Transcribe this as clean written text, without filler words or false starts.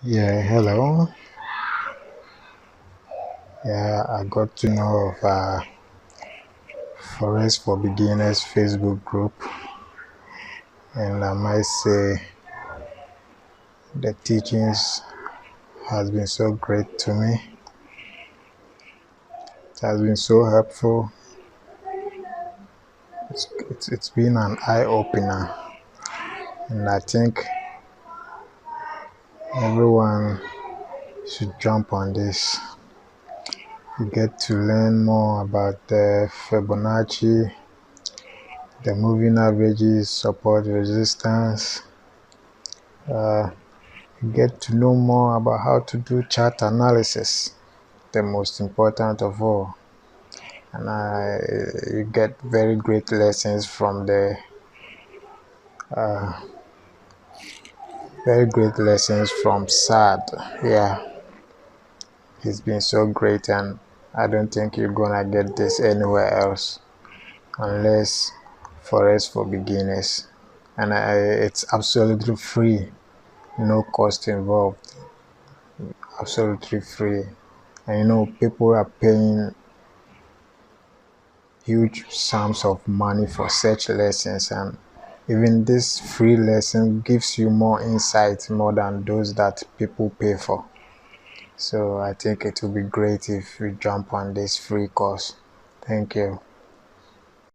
Yeah, hello. Yeah, I got to know of Forex for Beginners Facebook group, and I might say the teachings has been so great to me. It has been so helpful. It's been an eye opener, and I think everyone should jump on this. You get to learn more about the Fibonacci, the moving averages, support, resistance. You get to know more about how to do chart analysis, the most important of all. And you get very great lessons from the very great lessons from Sad. Yeah, he's been so great, and I don't think you're gonna get this anywhere else unless Forex for Beginners. And it's absolutely free, no cost involved, absolutely free. And people are paying huge sums of money for such lessons, and even this free lesson gives you more insight more than those that people pay for. So I think it will be great if you jump on this free course. Thank you.